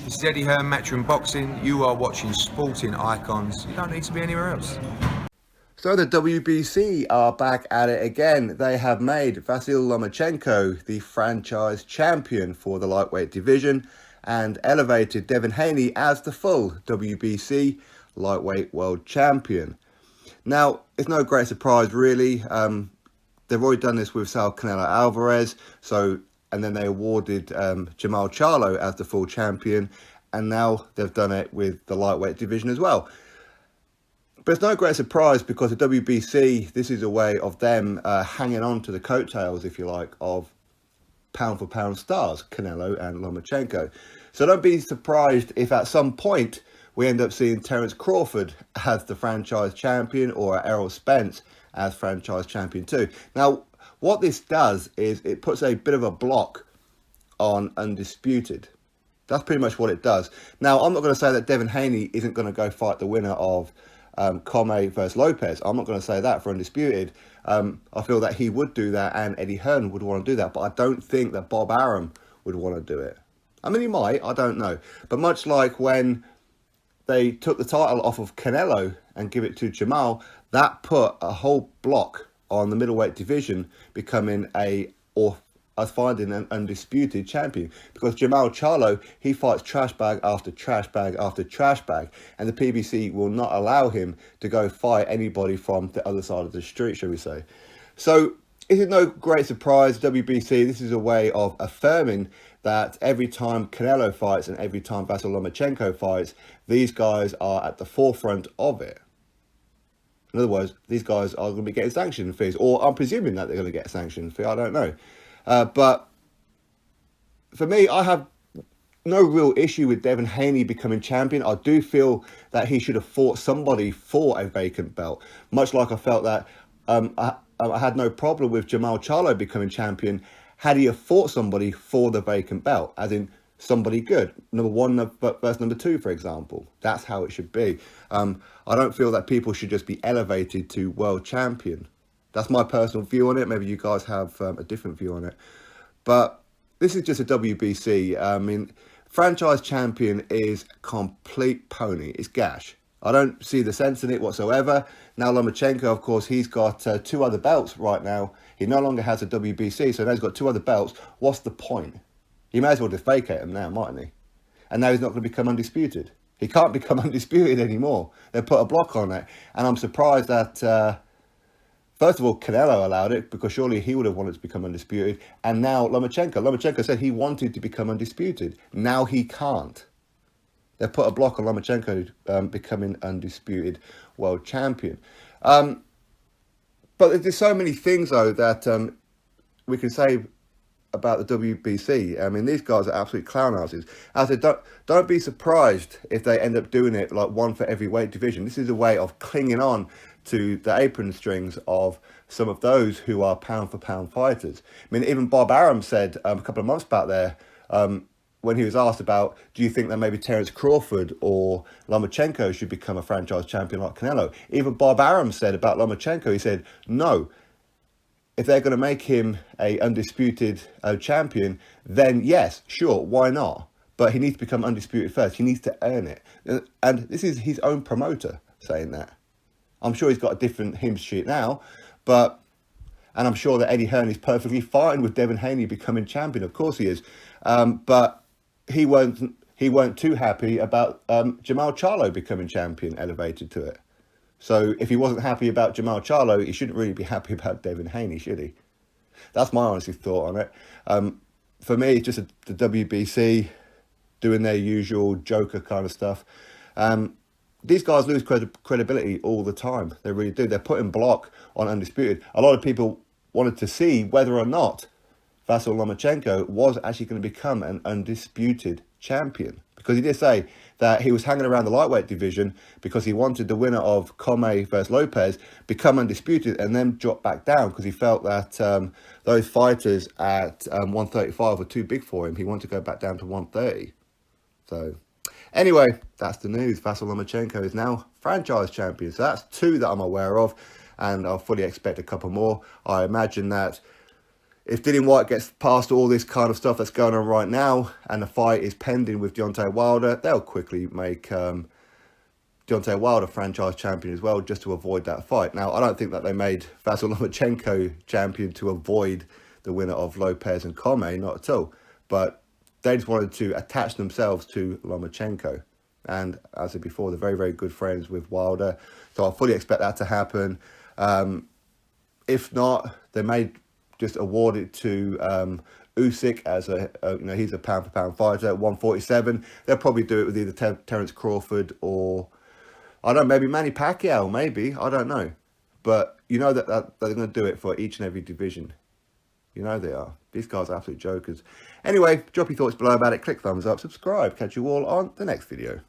This is Eddie Hearn, Matchroom Boxing. You are watching Sporting Icons. You don't need to be anywhere else. So the WBC are back at it again. They have made Vasyl Lomachenko the franchise champion for the lightweight division and elevated Devin Haney as the full WBC lightweight world champion. Now, it's no great surprise really. They've already done this with Saul Canelo Alvarez, and then they awarded Jermall Charlo as the full champion, and now they've done it with the lightweight division as well. But it's no great surprise because the WBC, this is a way of them hanging on to the coattails, if you like, of pound-for-pound stars, Canelo and Lomachenko. So don't be surprised if at some point we end up seeing Terence Crawford as the franchise champion or Errol Spence as franchise champion too. Now, what this does is it puts a bit of a block on Undisputed. That's pretty much what it does. Now, I'm not going to say that Devin Haney isn't going to go fight the winner of Comey versus Lopez. I'm not going to say that for Undisputed. I feel that he would do that and Eddie Hearn would want to do that, but I don't think that Bob Arum would want to do it. I mean, he might, I don't know. But much like when they took the title off of Canelo and give it to Jermall, that put a whole block on the middleweight division becoming finding an undisputed champion, because Jermall Charlo, he fights trash bag after trash bag after trash bag, and the PBC will not allow him to go fight anybody from the other side of the street, shall we say. So it is no great surprise, WBC, this is a way of affirming that every time Canelo fights and every time Vasyl Lomachenko fights, these guys are at the forefront of it. In other words, these guys are going to be getting sanction fees, or I'm presuming that they're going to get a sanction fee, I don't know. But for me, I have no real issue with Devin Haney becoming champion. I do feel that he should have fought somebody for a vacant belt, much like I felt that I had no problem with Jermall Charlo becoming champion had he have fought somebody for the vacant belt, as in somebody good, number one versus number two, for example. That's how it should be. I don't feel that people should just be elevated to world champion. That's my personal view on it. Maybe you guys have a different view on it. But this is just a WBC. I mean, franchise champion is complete pony. It's gash. I don't see the sense in it whatsoever. Now Lomachenko, of course, he's got two other belts right now. He no longer has a WBC, so now he's got two other belts. What's the point? He may as well just vacate them now, mightn't he? And now he's not going to become undisputed. He can't become undisputed anymore. They put a block on it. And I'm surprised that... First of all, Canelo allowed it because surely he would have wanted to become undisputed. And now Lomachenko said he wanted to become undisputed. Now he can't. They've put a block on Lomachenko becoming undisputed world champion. But there's so many things, though, that we can say about the WBC. I mean, these guys are absolute clown houses. As I said, don't be surprised if they end up doing it like one for every weight division. This is a way of clinging on to the apron strings of some of those who are pound-for-pound fighters. I mean, even Bob Arum said a couple of months back there, when he was asked about, do you think that maybe Terence Crawford or Lomachenko should become a franchise champion like Canelo? Even Bob Arum said about Lomachenko, he said, no. If they're going to make him a undisputed champion, then yes, sure, why not? But he needs to become undisputed first. He needs to earn it. And this is his own promoter saying that. I'm sure he's got a different hymn sheet now, and I'm sure that Eddie Hearn is perfectly fine with Devin Haney becoming champion. Of course he is. But he weren't too happy about Jermall Charlo becoming champion, elevated to it. So if he wasn't happy about Jermall Charlo, he shouldn't really be happy about Devin Haney, should he? That's my honest thought on it. For me, it's just the WBC doing their usual Joker kind of stuff. These guys lose credibility all the time. They really do. They're putting block on Undisputed. A lot of people wanted to see whether or not Vasyl Lomachenko was actually going to become an undisputed champion. Because he did say that he was hanging around the lightweight division because he wanted the winner of Comey versus Lopez become undisputed and then drop back down because he felt that those fighters at 135 were too big for him. He wanted to go back down to 130. So... anyway, that's the news. Vasyl Lomachenko is now franchise champion. So that's two that I'm aware of, and I'll fully expect a couple more. I imagine that if Dillian Whyte gets past all this kind of stuff that's going on right now, and the fight is pending with Deontay Wilder, they'll quickly make Deontay Wilder franchise champion as well, just to avoid that fight. Now, I don't think that they made Vasyl Lomachenko champion to avoid the winner of Lopez and Cormier, not at all. But they just wanted to attach themselves to Lomachenko. And as I said before, they're very, very good friends with Wilder. So I fully expect that to happen. If not, they may just award it to Usyk as he's a pound for pound fighter at 147. They'll probably do it with either Terence Crawford or, I don't know, maybe Manny Pacquiao, maybe. I don't know. But you know that they're going to do it for each and every division. You know they are. These guys are absolute jokers. Anyway, drop your thoughts below about it. Click thumbs up, subscribe. Catch you all on the next video.